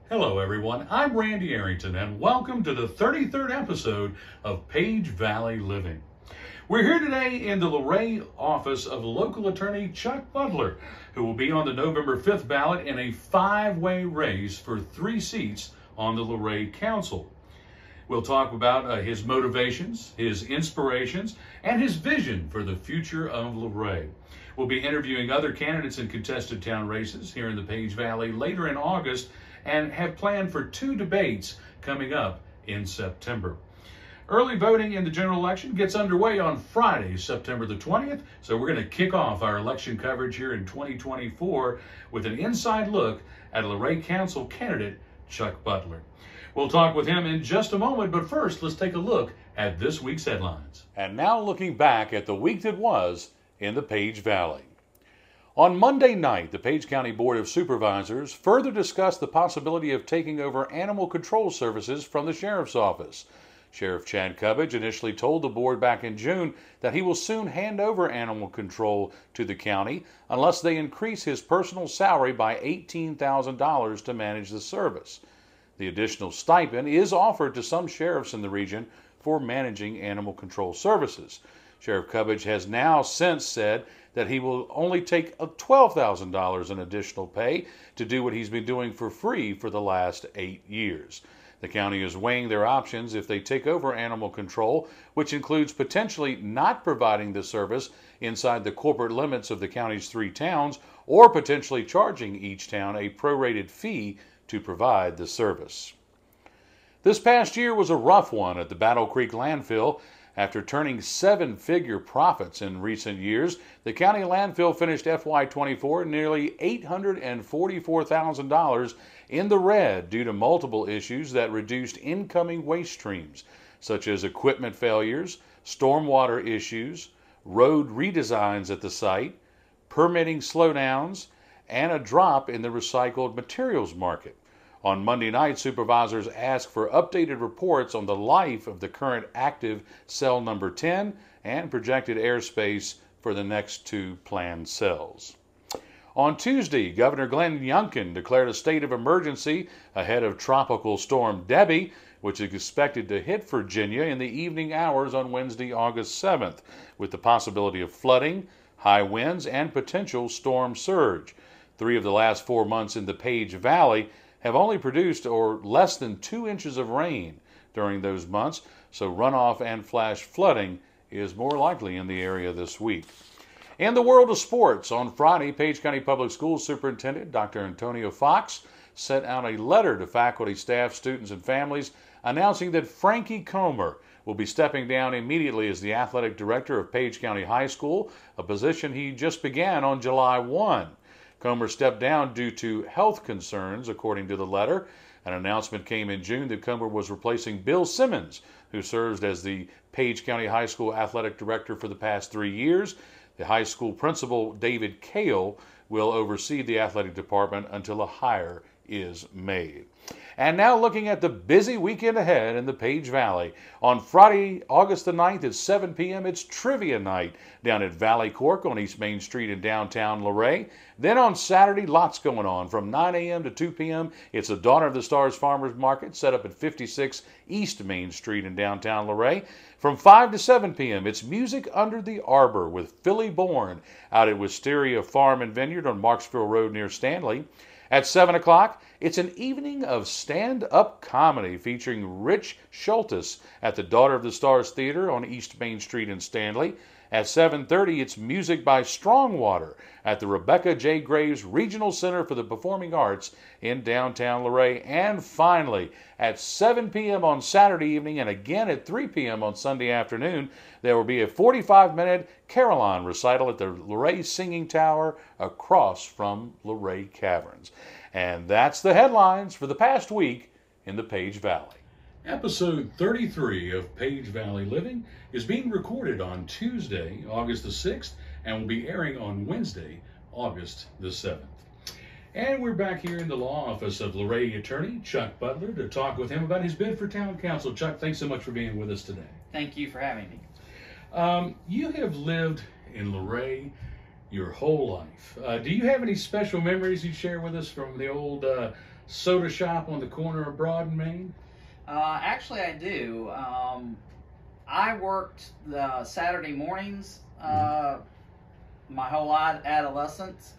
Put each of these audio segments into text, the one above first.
Hello everyone, I'm Randy Arrington and welcome to the 33rd episode of Page Valley Living. We're here today in the Luray office of local attorney Chuck Butler, who will be on the November 5th ballot in a 5-way race for 3 seats on the Luray Council. We'll talk about his motivations, his inspirations, and his vision for the future of Luray. We'll be interviewing other candidates in contested town races here in the Page Valley later in August and have planned for 2 debates coming up in September. Early voting in the general election gets underway on Friday, September the 20th, so we're going to kick off our election coverage here in 2024 with an inside look at Luray Council candidate Chuck Butler. We'll talk with him in just a moment, but first let's take a look at this week's headlines. And now looking back at the week that was in the Page Valley. On Monday night, the Page County Board of Supervisors further discussed the possibility of taking over animal control services from the Sheriff's Office. Sheriff Chad Cubbage initially told the board back in June that he will soon hand over animal control to the county unless they increase his personal salary by $18,000 to manage the service. The additional stipend is offered to some sheriffs in the region for managing animal control services. Sheriff Cubbage has now since said that he will only take $12,000 in additional pay to do what he's been doing for free for the last 8 years. The county is weighing their options if they take over animal control, which includes potentially not providing the service inside the corporate limits of the county's 3 towns, or potentially charging each town a prorated fee to provide the service. This past year was a rough one at the Battle Creek landfill. After turning 7-figure profits in recent years, the county landfill finished FY24 nearly $844,000 in the red due to multiple issues that reduced incoming waste streams, such as equipment failures, stormwater issues, road redesigns at the site, permitting slowdowns, and a drop in the recycled materials market. On Monday night, supervisors asked for updated reports on the life of the current active cell number 10 and projected airspace for the next 2 planned cells. On Tuesday, Governor Glenn Youngkin declared a state of emergency ahead of Tropical Storm Debbie, which is expected to hit Virginia in the evening hours on Wednesday, August 7th, with the possibility of flooding, high winds, and potential storm surge. 3 of the last 4 months in the Page Valley have only produced less than 2 inches of rain during those months, so runoff and flash flooding is more likely in the area this week. In the world of sports, on Friday, Page County Public Schools Superintendent Dr. Antonio Fox sent out a letter to faculty, staff, students, and families announcing that Frankie Comer will be stepping down immediately as the athletic director of Page County High School, a position he just began on July 1. Comer stepped down due to health concerns, according to the letter. An announcement came in June that Comer was replacing Bill Simmons, who served as the Page County High School athletic director for the past 3 years. The high school principal, David Kale, will oversee the athletic department until a hire is made. And now looking at the busy weekend ahead in the Page Valley. On Friday, August the 9th at 7 p.m., it's Trivia Night down at Valley Cork on East Main Street in downtown Luray. Then on Saturday, lots going on. From 9 a.m. to 2 p.m., it's the Daughter of the Stars Farmers Market set up at 56 East Main Street in downtown Luray. From 5 to 7 p.m., it's Music Under the Arbor with Philly Bourne out at Wisteria Farm and Vineyard on Marksville Road near Stanley. At 7 o'clock, it's an evening of stand-up comedy featuring Rich Schultes at the Daughter of the Stars Theater on East Main Street in Stanley. At 7:30, it's music by Strongwater at the Rebecca J. Graves Regional Center for the Performing Arts in downtown Luray. And finally, at 7 p.m. on Saturday evening and again at 3 p.m. on Sunday afternoon, there will be a 45-minute Caroline recital at the Luray Singing Tower across from Luray Caverns. And that's the headlines for the past week in the Page Valley. Episode 33 of Page Valley Living is being recorded on Tuesday, August the 6th, and will be airing on Wednesday, August the 7th. And we're back here in the law office of Luray attorney Chuck Butler to talk with him about his bid for town council. Chuck, thanks so much for being with us today. Thank you for having me. You have lived in Luray your whole life. Do you have any special memories you share with us from the old soda shop on the corner of Broad and Main? Actually, I do. I worked the Saturday mornings my whole adolescence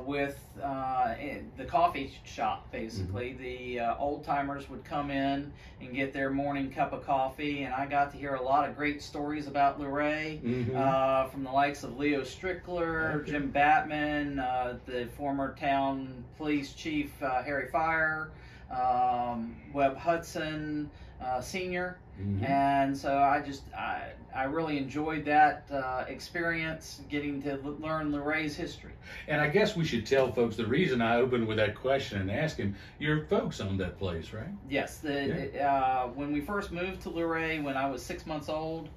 with the coffee shop, basically. The old timers would come in and get their morning cup of coffee, and I got to hear a lot of great stories about Luray from the likes of Leo Strickler, Jim Batman, the former town police chief Harry Fire, Webb Hudson Sr. And so I really enjoyed that experience, getting to learn Luray's history. And I guess we should tell folks the reason I opened with that question and ask him, your folks owned that place, right? Yes. When we first moved to Luray, when I was 6 months old,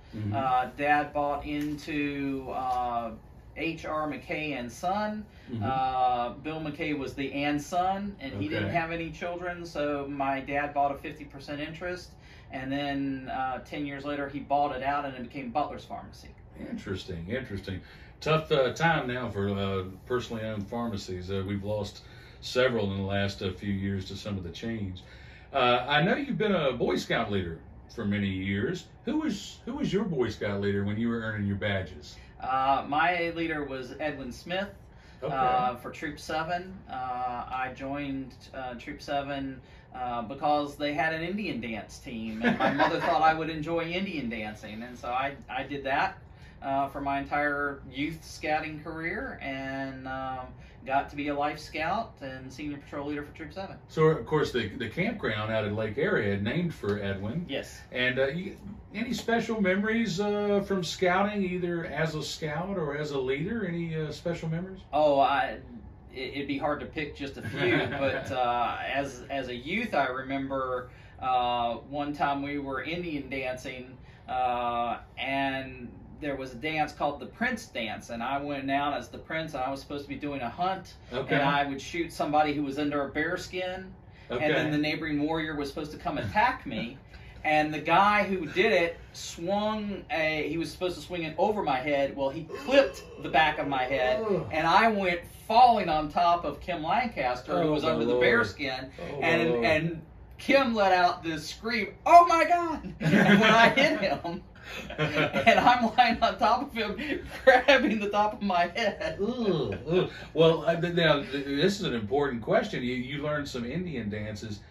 Dad bought into H.R. McKay and Son. Bill McKay was the and son, and he didn't have any children, so my dad bought a 50% interest, and then 10 years later he bought it out and it became Butler's Pharmacy. Interesting. Tough time now for personally owned pharmacies. We've lost several in the last few years to some of the chains. I know you've been a Boy Scout leader for many years. Who was your Boy Scout leader when you were earning your badges? My leader was Edwin Smith. For Troop 7. I joined Troop 7 because they had an Indian dance team, and my mother thought I would enjoy Indian dancing, and so I did that for my entire youth scouting career, and got to be a life scout and senior patrol leader for Troop 7. So, of course, the campground out at Lake Arrowhead named for Edwin. Yes. And any special memories from scouting, either as a scout or as a leader? Any special memories? Oh, it'd be hard to pick just a few, but as a youth, I remember one time we were Indian dancing, and there was a dance called the Prince Dance, and I went out as the prince, and I was supposed to be doing a hunt, and I would shoot somebody who was under a bear skin, and then the neighboring warrior was supposed to come attack me, and the guy who did it he was supposed to swing it over my head. Well, he clipped the back of my head, and I went falling on top of Kim Lancaster, who was under the bear skin, and Kim let out this scream, "Oh my God!" And when I hit him, and I'm lying on top of him, grabbing the top of my head. Well, now this is an important question. You learned some Indian dances.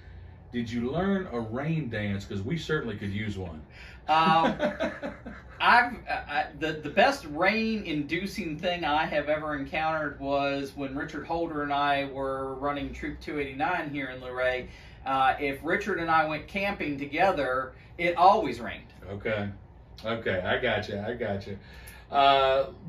Did you learn a rain dance? Because we certainly could use one. The best rain-inducing thing I have ever encountered was when Richard Holder and I were running Troop 289 here in Luray. If Richard and I went camping together, it always rained. Okay, I got you.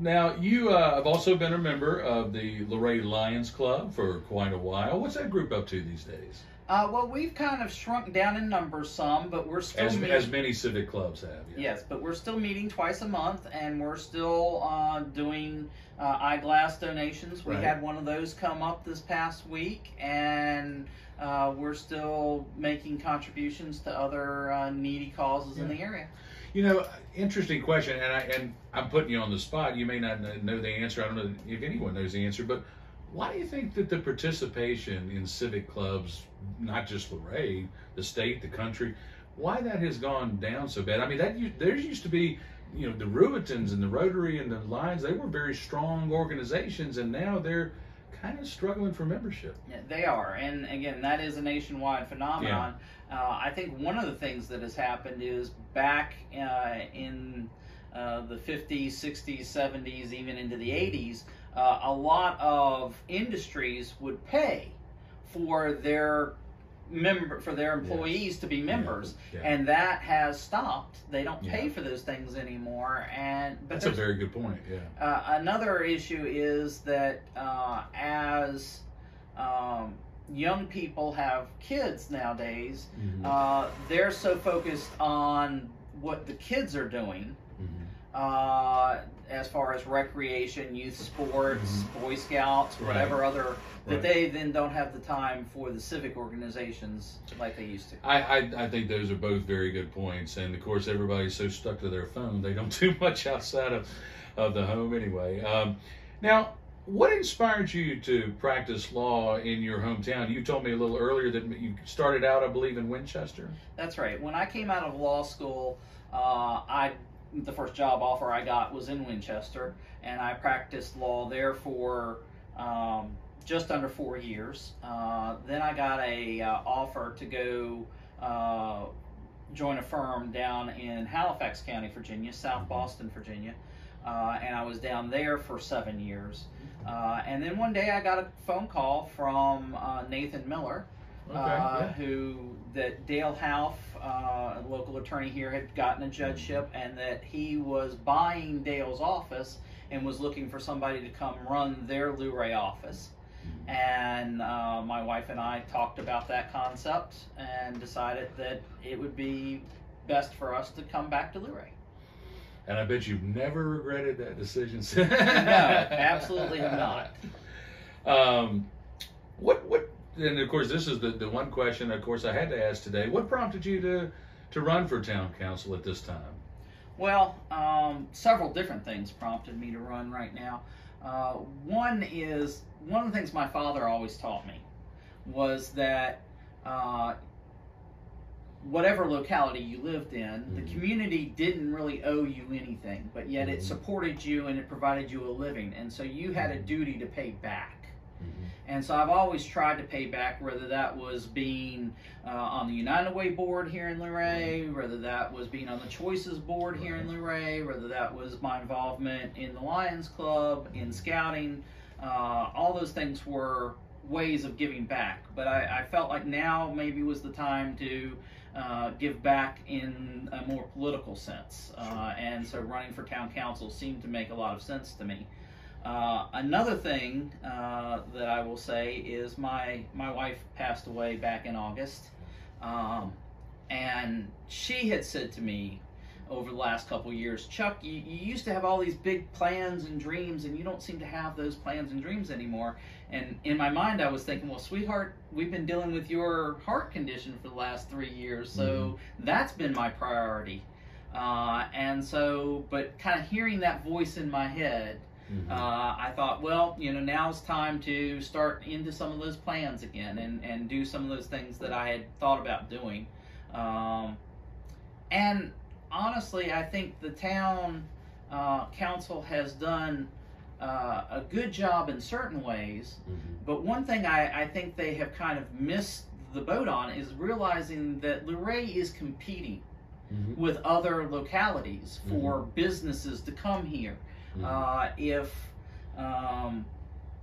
Now, you have also been a member of the Luray Lions Club for quite a while. What's that group up to these days? Well, we've kind of shrunk down in numbers some, but we're still as many civic clubs have. Yeah. Yes, but we're still meeting twice a month, and we're still doing eyeglass donations. We had one of those come up this past week, and we're still making contributions to other needy causes in the area. You know, interesting question, and I'm putting you on the spot. You may not know the answer. I don't know if anyone knows the answer, but why do you think that the participation in civic clubs, not just Luray, the state, the country, why that has gone down so bad? I mean, there used to be, the Reubatons and the Rotary and the Lions, they were very strong organizations, and now they're kind of struggling for membership. Yeah, they are, and again, that is a nationwide phenomenon. I think one of the things that has happened is back in the 50s, 60s, 70s, even into the 80s, a lot of industries would pay for their employees to be members, and that has stopped. They don't pay for those things anymore. But that's a very good point. Another issue is that as young people have kids nowadays, they're so focused on what the kids are doing. As far as recreation, youth sports, Boy Scouts, whatever other, that they then don't have the time for the civic organizations like they used to. I think those are both very good points, and of course everybody's so stuck to their phone they don't do much outside of the home anyway. Now, What inspired you to practice law in your hometown? You told me a little earlier that you started out, I believe, in Winchester. That's right. When I came out of law school, the first job offer I got was in Winchester, and I practiced law there for just under 4 years. Then I got a offer to go join a firm down in Halifax County, Virginia, South Boston, Virginia, and I was down there for 7 years. And then one day I got a phone call from Nathan Miller, that Dale Houff, a local attorney here, had gotten a judgeship, and that he was buying Dale's office and was looking for somebody to come run their Luray office. And my wife and I talked about that concept and decided that it would be best for us to come back to Luray. And I bet you've never regretted that decision. No, absolutely have not. And of course, this is the one question, of course, I had to ask today. What prompted you to run for town council at this time? Well, several different things prompted me to run right now. One of the things my father always taught me was that whatever locality you lived in, the community didn't really owe you anything, but yet it supported you and it provided you a living, and so you had a duty to pay back. And so I've always tried to pay back, whether that was being on the United Way board here in Luray, whether that was being on the Choices board here in Luray, whether that was my involvement in the Lions Club, in scouting. All those things were ways of giving back. But I felt like now maybe was the time to give back in a more political sense. And so running for town council seemed to make a lot of sense to me. Another thing that I will say is my wife passed away back in August, and she had said to me over the last couple of years, Chuck, you used to have all these big plans and dreams, and you don't seem to have those plans and dreams anymore. And in my mind, I was thinking, well, sweetheart, we've been dealing with your heart condition for the last 3 years, so that's been my priority. And so, but kind of hearing that voice in my head, I thought, well, now's time to start into some of those plans again and do some of those things that I had thought about doing. And honestly, I think the town council has done a good job in certain ways, but one thing I think they have kind of missed the boat on is realizing that Luray is competing with other localities for businesses to come here. If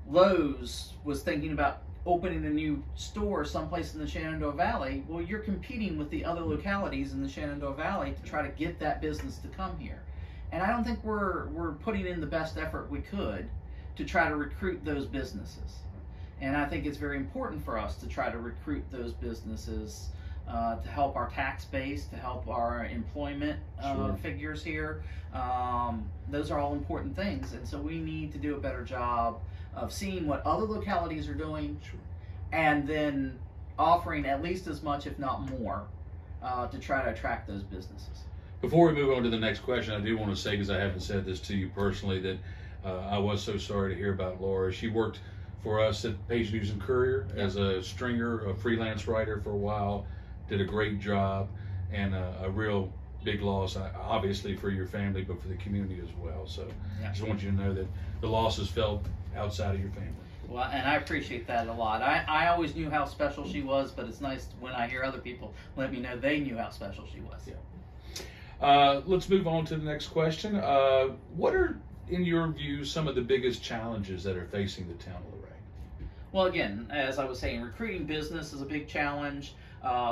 Lowe's was thinking about opening a new store someplace in the Shenandoah Valley, well, you're competing with the other localities in the Shenandoah Valley to try to get that business to come here. And I don't think we're putting in the best effort we could to try to recruit those businesses. And I think it's very important for us to try to recruit those businesses to help our tax base, to help our employment figures here. Those are all important things, and so we need to do a better job of seeing what other localities are doing, and then offering at least as much, if not more, to try to attract those businesses. Before we move on to the next question, I do want to say, because I haven't said this to you personally, that I was so sorry to hear about Laura. She worked for us at Page News and Courier as a stringer, a freelance writer for a while, did a great job, and a real big loss, obviously for your family, but for the community as well. So I just want you to know that the loss is felt outside of your family. Well, and I appreciate that a lot. I always knew how special she was, but it's nice when I hear other people let me know they knew how special she was. Let's move on to the next question. What are, in your view, some of the biggest challenges that are facing the town of Luray? Well, again, as I was saying, recruiting business is a big challenge.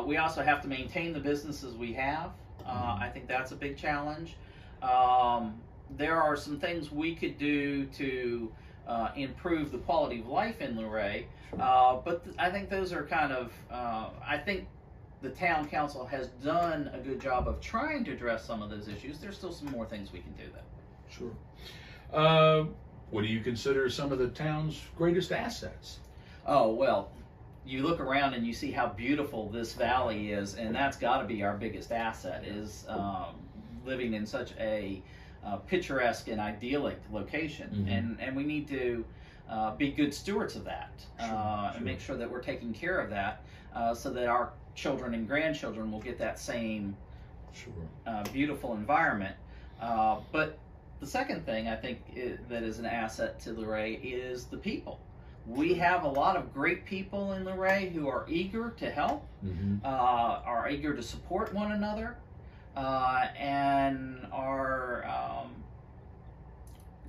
We also have to maintain the businesses we have. I think that's a big challenge. There are some things we could do to improve the quality of life in Luray, but I think those are kind of, I think the town council has done a good job of trying to address some of those issues. There's still some more things we can do though. Sure. What do you consider some of the town's greatest assets? Oh, well, you look around and you see how beautiful this valley is, and that's got to be our biggest asset, is living in such a picturesque and idyllic location. And we need to be good stewards of that, and make sure that we're taking care of that, so that our children and grandchildren will get that same beautiful environment. But the second thing I think that is an asset to Luray is the people. We have a lot of great people in Luray who are eager to help, are eager to support one another, and are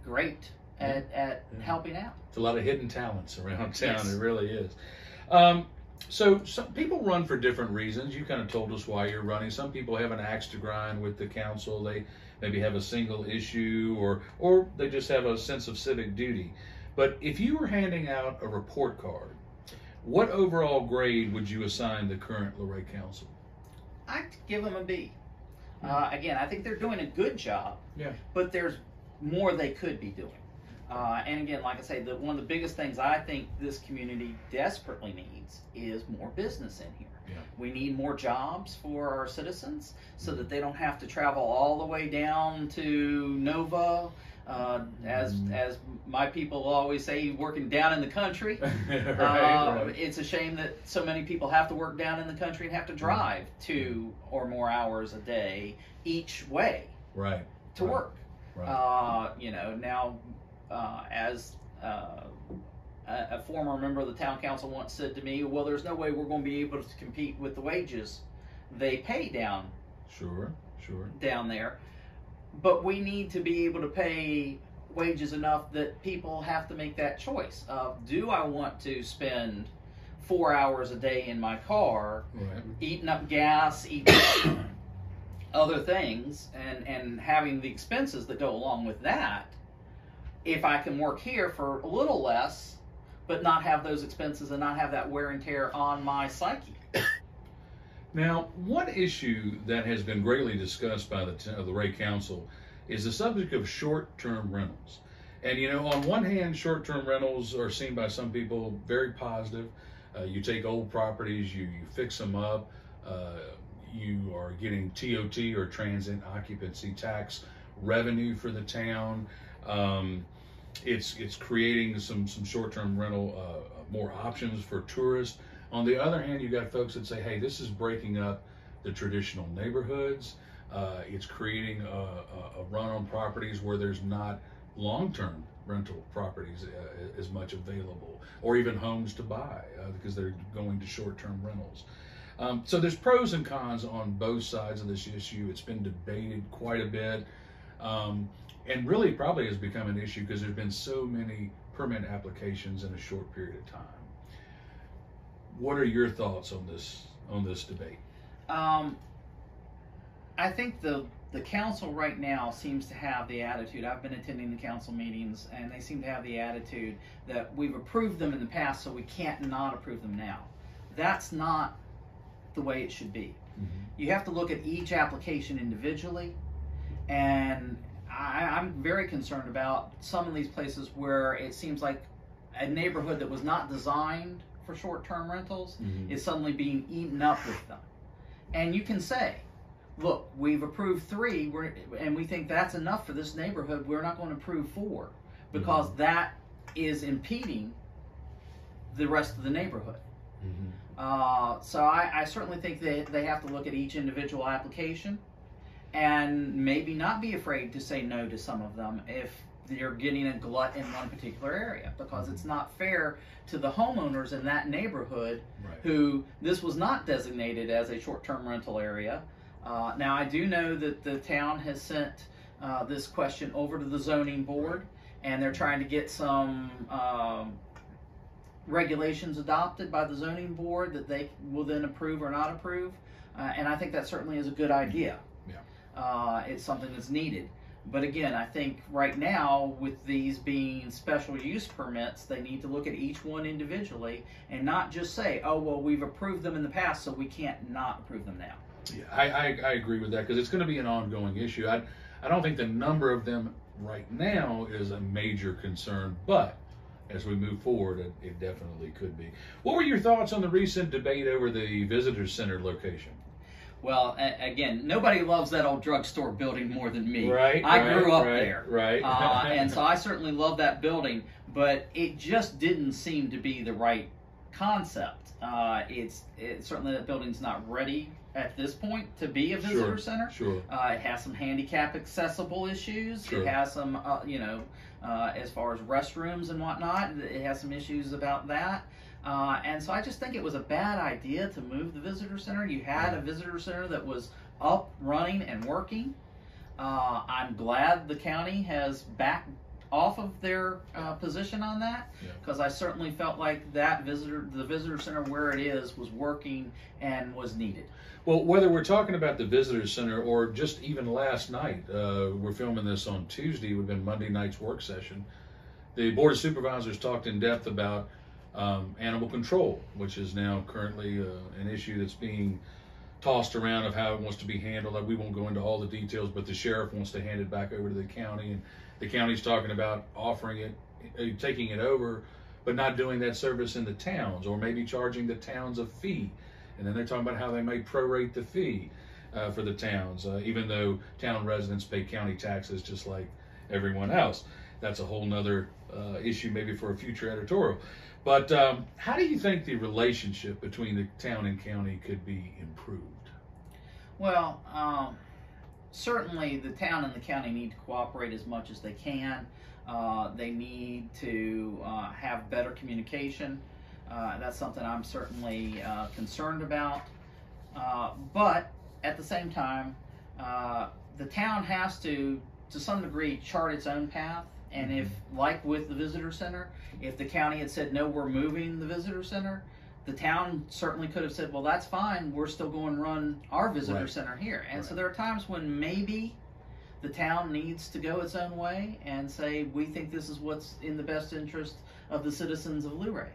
great at helping out. It's a lot of hidden talents around town. Yes. It really is. So some people run for different reasons. You kind of told us why you're running. Some people have an axe to grind with the council. They maybe have a single issue, or they just have a sense of civic duty. But if you were handing out a report card, what overall grade would you assign the current Luray Council? I'd give them a B. Again, I think they're doing a good job, but there's more they could be doing. And again, like I say, one of the biggest things I think this community desperately needs is more business in here. We need more jobs for our citizens so that they don't have to travel all the way down to Nova. As my people always say, working down in the country. Right. It's a shame that so many people have to work down in the country and have to drive 2 or more hours a day each way to work. Now, as a former member of the town council once said to me, well, there's no way we're going to be able to compete with the wages they pay down down there. But we need to be able to pay wages enough that people have to make that choice of, do I want to spend 4 hours a day in my car, eating up gas, eating up other things, and having the expenses that go along with that, if I can work here for a little less, but not have those expenses and not have that wear and tear on my psyche. Now, one issue that has been greatly discussed by the Luray Council is the subject of short-term rentals. And, on one hand, short-term rentals are seen by some people very positive. You take old properties, you fix them up, you are getting TOT, or transient occupancy tax revenue for the town. It's creating some short-term rental, more options for tourists. On the other hand, you got folks that say, hey, this is breaking up the traditional neighborhoods. It's creating a run on properties where there's not long-term rental properties as much available, or even homes to buy, because they're going to short-term rentals. So there's pros and cons on both sides of this issue. It's been debated quite a bit, and really probably has become an issue because there's been so many permit applications in a short period of time. What are your thoughts on this debate? I think the council right now seems to have the attitude, I've been attending the council meetings, and they seem to have the attitude that we've approved them in the past, so we can't not approve them now. That's not the way it should be. You have to look at each application individually, and I'm very concerned about some of these places where it seems like a neighborhood that was not designed for short-term rentals is suddenly being eaten up with them. And you can say, look, we've approved 3, and we think that's enough for this neighborhood. We're not going to approve 4 because that is impeding the rest of the neighborhood. So I certainly think that they have to look at each individual application and maybe not be afraid to say no to some of them if you're getting a glut in one particular area, because it's not fair to the homeowners in that neighborhood who this was not designated as a short-term rental area. Now, I do know that the town has sent this question over to the zoning board, and they're trying to get some regulations adopted by the zoning board that they will then approve or not approve, and I think that certainly is a good idea. It's something that's needed. But again, I think right now, with these being special use permits, they need to look at each one individually and not just say, oh, well, we've approved them in the past, so we can't not approve them now. Yeah, I agree with that, because it's going to be an ongoing issue. I don't think the number of them right now is a major concern, but as we move forward, it definitely could be. What were your thoughts on the recent debate over the visitor center location? Well, again, nobody loves that old drugstore building more than me. Right. I grew up there. Right. And so I certainly love that building, but it just didn't seem to be the right concept. It's certainly that building's not ready at this point to be a visitor center. Sure. It has some handicap accessible issues. Sure. It has some, as far as restrooms and whatnot, it has some issues about that. And so I just think it was a bad idea to move the visitor center. You had a visitor center that was up, running, and working. I'm glad the county has backed off of their position on that, because I certainly felt like the visitor center where it is was working and was needed. Well, whether we're talking about the visitor center or just even last night, we're filming this on Tuesday, it would have been Monday night's work session. The Board of Supervisors talked in depth about animal control, which is now currently an issue that's being tossed around of how it wants to be handled. We won't go into all the details, but the sheriff wants to hand it back over to the county, and the county's talking about offering it, taking it over, but not doing that service in the towns, or maybe charging the towns a fee. And then they're talking about how they may prorate the fee for the towns, even though town residents pay county taxes just like everyone else. That's a whole nother issue maybe for a future editorial. But how do you think the relationship between the town and county could be improved? Well, certainly the town and the county need to cooperate as much as they can. They need to have better communication. That's something I'm certainly concerned about. But at the same time, the town has to some degree, chart its own path. And if, like with the visitor center, if the county had said, no, we're moving the visitor center, the town certainly could have said, well, that's fine, we're still going to run our visitor center here. And so there are times when maybe the town needs to go its own way and say, we think this is what's in the best interest of the citizens of Luray.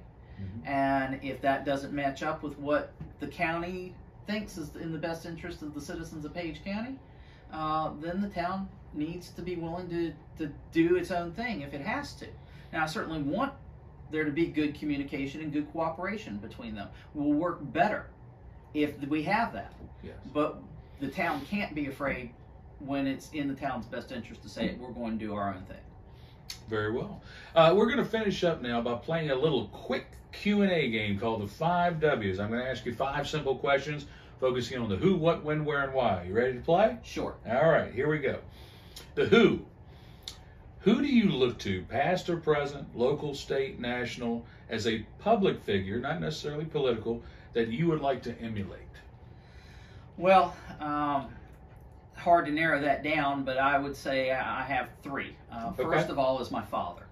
And if that doesn't match up with what the county thinks is in the best interest of the citizens of Page County, then the town needs to be willing to do its own thing if it has to. Now, I certainly want there to be good communication and good cooperation between them. We'll work better if we have that. Yes. But the town can't be afraid when it's in the town's best interest to say, we're going to do our own thing. Very well. We're going to finish up now by playing a little quick Q&A game called the 5 W's. I'm going to ask you 5 simple questions focusing on the who, what, when, where, and why. You ready to play? Sure. All right, here we go. The who. Who do you look to, past or present, local, state, national, as a public figure, not necessarily political, that you would like to emulate? Well, hard to narrow that down, but I would say I have 3. First of all is my father.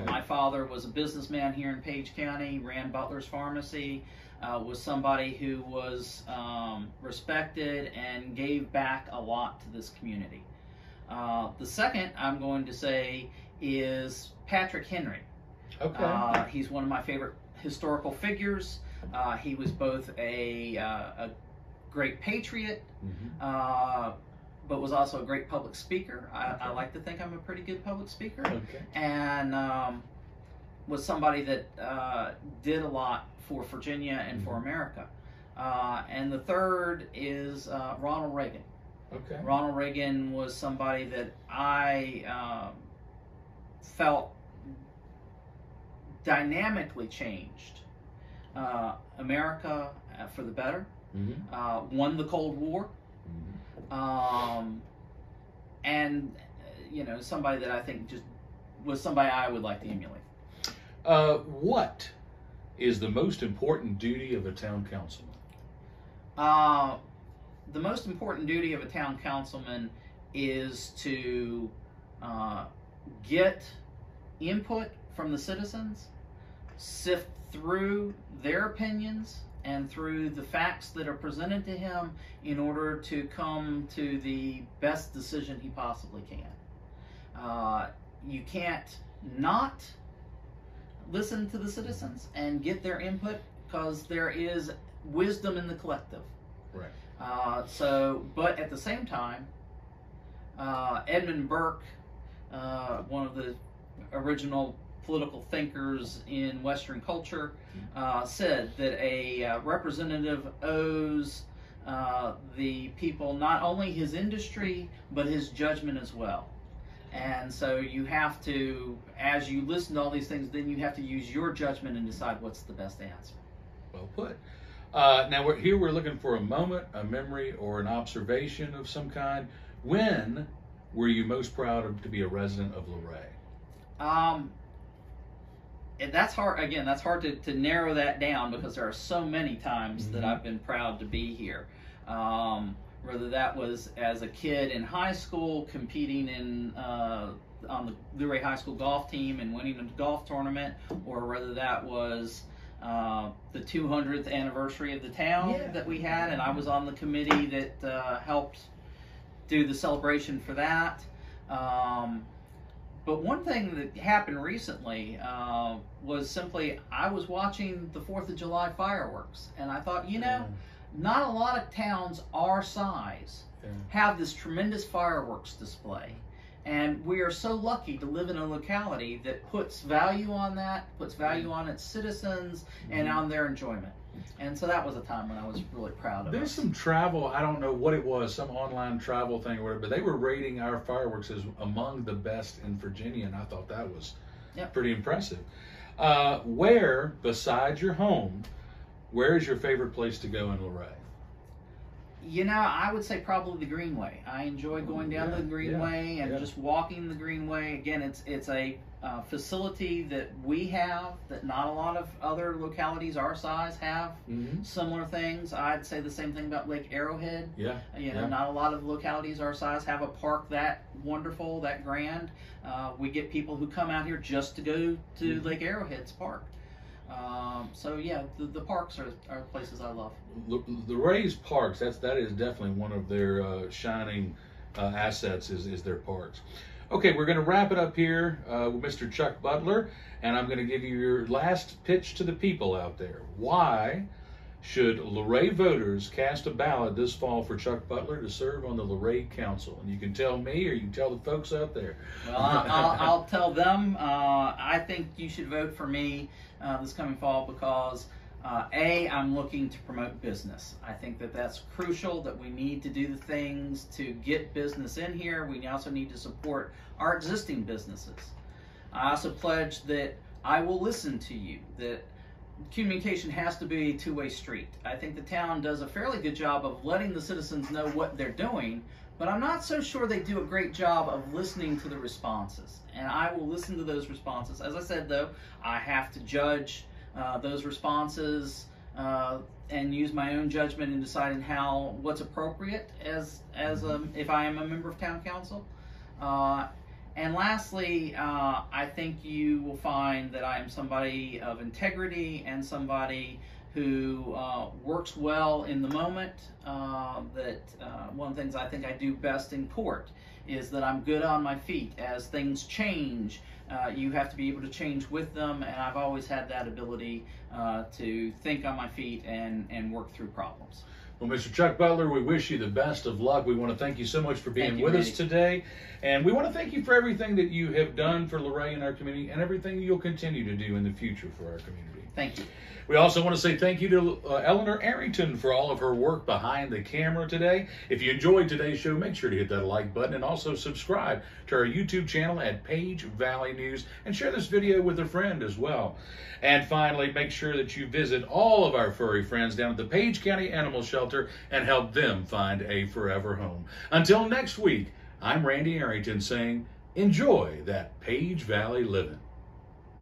My father was a businessman here in Page County, ran Butler's Pharmacy, was somebody who was respected and gave back a lot to this community. The second I'm going to say is Patrick Henry. He's one of my favorite historical figures. He was both a great patriot, but was also a great public speaker. I like to think I'm a pretty good public speaker. And was somebody that did a lot for Virginia and for America. And the third is Ronald Reagan. Ronald Reagan was somebody that I felt dynamically changed America for the better, won the Cold War, and somebody that I think just was somebody I would like to emulate. What is the most important duty of a town councilman? The most important duty of a town councilman is to get input from the citizens, sift through their opinions and through the facts that are presented to him in order to come to the best decision he possibly can. You can't not listen to the citizens and get their input, because there is wisdom in the collective. But at the same time, Edmund Burke, one of the original political thinkers in Western culture, said that a representative owes the people, not only his industry, but his judgment as well. And so you have to, as you listen to all these things, then you have to use your judgment and decide what's the best answer. Well put. Now we're looking for a moment, a memory, or an observation of some kind. When were you most proud to be a resident of Luray? And that's hard. Again, that's hard to narrow that down, because there are so many times that I've been proud to be here. Whether that was as a kid in high school competing in on the Luray High School golf team and winning a golf tournament, or whether that was the 200th anniversary of the town that we had, and I was on the committee that helped do the celebration for that. But one thing that happened recently was simply I was watching the 4th of July fireworks, and I thought, not a lot of towns our size have this tremendous fireworks display. And we are so lucky to live in a locality that puts value on that, puts value on its citizens and on their enjoyment. And so that was a time when I was really proud of There's us. some travel, I don't know what it was, some online travel thing or whatever, but they were rating our fireworks as among the best in Virginia, and I thought that was pretty impressive. Where, besides your home, where is your favorite place to go in Luray? I would say probably the Greenway. I enjoy going down the Greenway and just walking the Greenway. Again, it's a facility that we have that not a lot of other localities our size have similar things. I'd say the same thing about Lake Arrowhead. Not a lot of localities our size have a park that wonderful, that grand. We get people who come out here just to go to Lake Arrowhead's park. The parks are places I love. The Ray's parks, that is definitely one of their shining assets is their parks. Okay, we're going to wrap it up here with Mr. Chuck Butler, and I'm going to give you your last pitch to the people out there. Why should Luray voters cast a ballot this fall for Chuck Butler to serve on the Luray Council? And you can tell me, or you can tell the folks out there. Well, I'll tell them. I think you should vote for me this coming fall because I'm looking to promote business. I think that's crucial, that we need to do the things to get business in here. We also need to support our existing businesses. I also pledge that I will listen to you, that communication has to be a two-way street. I think the town does a fairly good job of letting the citizens know what they're doing, but I'm not so sure they do a great job of listening to the responses. And I will listen to those responses. As I said, though, I have to judge those responses and use my own judgment in deciding what's appropriate as if I am a member of town council. And lastly, I think you will find that I am somebody of integrity and somebody who works well in the moment. One of the things I think I do best in court is that I'm good on my feet. As things change, you have to be able to change with them, and I've always had that ability to think on my feet and work through problems. Well, Mr. Chuck Butler, we wish you the best of luck. We want to thank you so much for being with us today. And we want to thank you for everything that you have done for Luray and our community and everything you'll continue to do in the future for our community. Thank you. We also want to say thank you to Eleanor Arrington for all of her work behind the camera today. If you enjoyed today's show, make sure to hit that like button and also subscribe to our YouTube channel at Page Valley News and share this video with a friend as well. And finally, make sure that you visit all of our furry friends down at the Page County Animal Shelter and help them find a forever home. Until next week, I'm Randy Arrington saying, enjoy that Page Valley living.